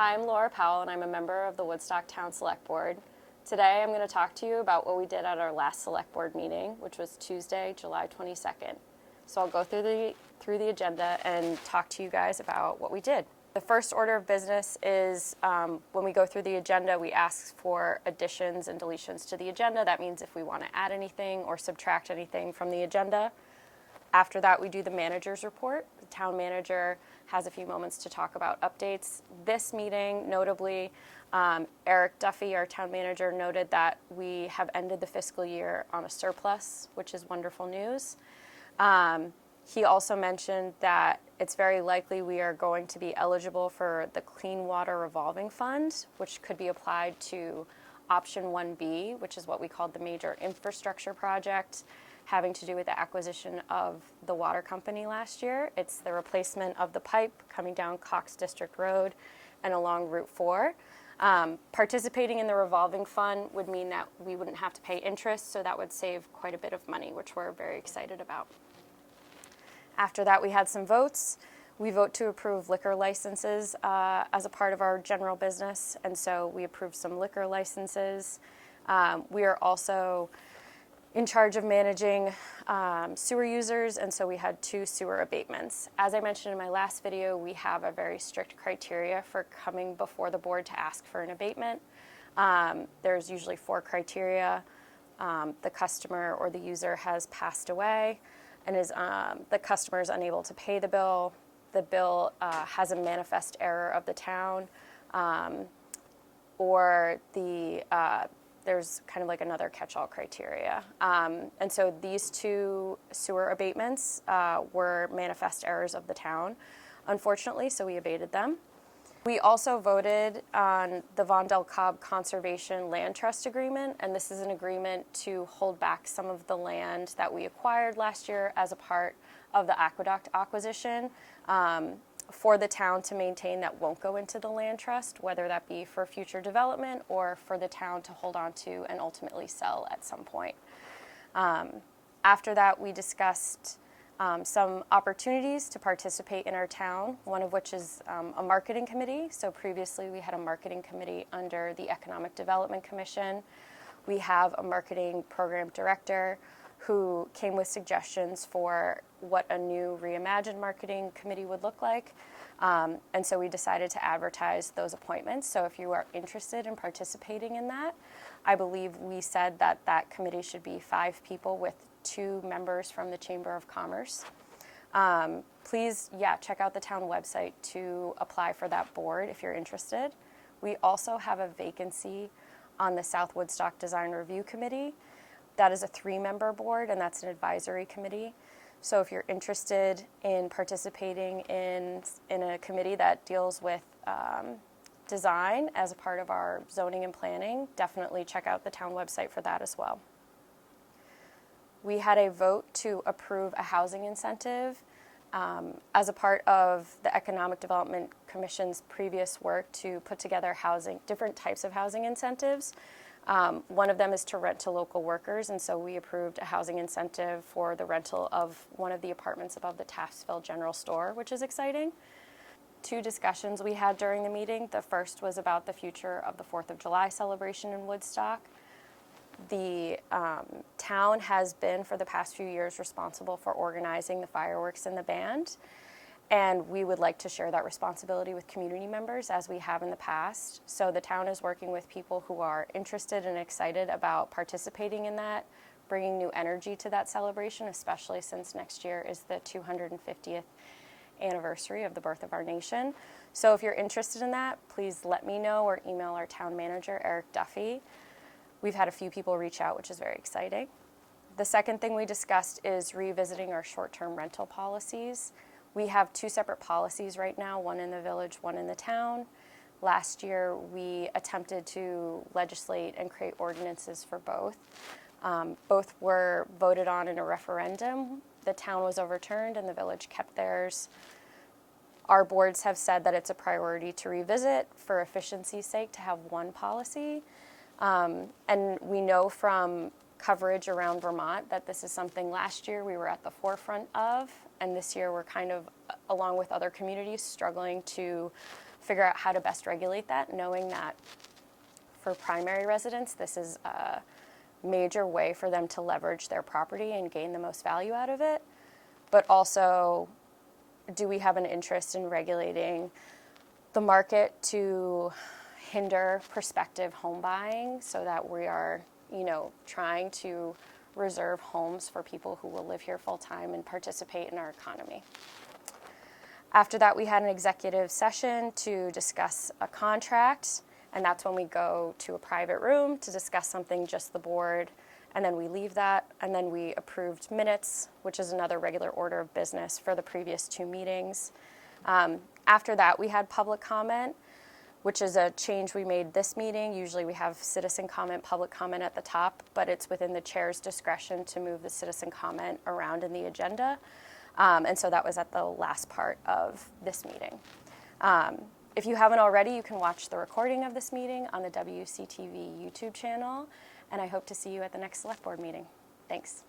Hi, I'm Laura Powell, and I'm a member of the Woodstock Town Select Board. Today, I'm going to talk to you about what we did at our last Select Board meeting, which was Tuesday, July 22nd. So I'll go through the agenda and talk to you guys about what we did. The first order of business is when we go through the agenda, we ask for additions and deletions to the agenda. That means if we want to add anything or subtract anything from the agenda. After that, we do the manager's report. The town manager has a few moments to talk about updates. This meeting, notably, Eric Duffy, our town manager, noted that we have ended the fiscal year on a surplus, which is wonderful news. He also mentioned that it's very likely we are going to be eligible for the Clean Water Revolving Fund, which could be applied to option 1B, which is what we called the major infrastructure project, having to do with the acquisition of the water company last year. It's the replacement of the pipe coming down Cox District Road and along Route 4. Participating in the revolving fund would mean that we wouldn't have to pay interest, so that would save quite a bit of money, which we're very excited about. After that, we had some votes. We vote to approve liquor licenses as a part of our general business, and so we approved some liquor licenses. We are also in charge of managing sewer users, and so we had 2 sewer abatements. As I mentioned in my last video, we have a very strict criteria for coming before the board to ask for an abatement. There's usually 4 criteria. The customer or the user has passed away, and the customer is unable to pay the bill has a manifest error of the town, or there's kind of like another catch-all criteria. And so these 2 sewer abatements were manifest errors of the town, unfortunately, so we abated them. We also voted on the Vondel Cobb Conservation Land Trust Agreement, and this is an agreement to hold back some of the land that we acquired last year as a part of the aqueduct acquisition for the town to maintain that won't go into the land trust, whether that be for future development or for the town to hold on to and ultimately sell at some point. After that, we discussed some opportunities to participate in our town, one of which is a marketing committee. So previously we had a marketing committee under the Economic Development Commission. We have a marketing program director who came with suggestions for what a new reimagined marketing committee would look like. And so we decided to advertise those appointments. So if you are interested in participating in that, I believe we said that that committee should be 5 people with 2 members from the Chamber of Commerce. Please, check out the town website to apply for that board if you're interested. We also have a vacancy on the South Woodstock Design Review Committee. That is a 3-member board, and that's an advisory committee. So if you're interested in participating in a committee that deals with design as a part of our zoning and planning, definitely check out the town website for that as well. We had a vote to approve a housing incentive as a part of the Economic Development Commission's previous work to put together different types of housing incentives. One of them is to rent to local workers, and so we approved a housing incentive for the rental of one of the apartments above the Taftesville General Store, which is exciting. 2 discussions we had during the meeting. The first was about the future of the 4th of July celebration in Woodstock. The town has been, for the past few years, responsible for organizing the fireworks and the band, and we would like to share that responsibility with community members as we have in the past. So the town is working with people who are interested and excited about participating in that, bringing new energy to that celebration, especially since next year is the 250th anniversary of the birth of our nation. So if you're interested in that, please let me know or email our town manager, Eric Duffy. We've had a few people reach out, which is very exciting. The second thing we discussed is revisiting our short-term rental policies. We have 2 separate policies right now, one in the village, one in the town. Last year, we attempted to legislate and create ordinances for both. Both were voted on in a referendum. The town was overturned and the village kept theirs. Our boards have said that it's a priority to revisit for efficiency's sake to have one policy. And we know from coverage around Vermont that this is something last year we were at the forefront of, and this year we're kind of, along with other communities, struggling to figure out how to best regulate that, knowing that for primary residents, this is a major way for them to leverage their property and gain the most value out of it. But also, do we have an interest in regulating the market to hinder prospective home buying so that we are, trying to reserve homes for people who will live here full time and participate in our economy? After that, we had an executive session to discuss a contract, and that's when we go to a private room to discuss something, just the board, and then we leave that, and then we approved minutes, which is another regular order of business for the previous 2 meetings. After that, we had public comment, which is a change we made this meeting. Usually we have citizen comment, public comment at the top, but it's within the chair's discretion to move the citizen comment around in the agenda. And so that was at the last part of this meeting. If you haven't already, you can watch the recording of this meeting on the WCTV YouTube channel, and I hope to see you at the next select board meeting. Thanks.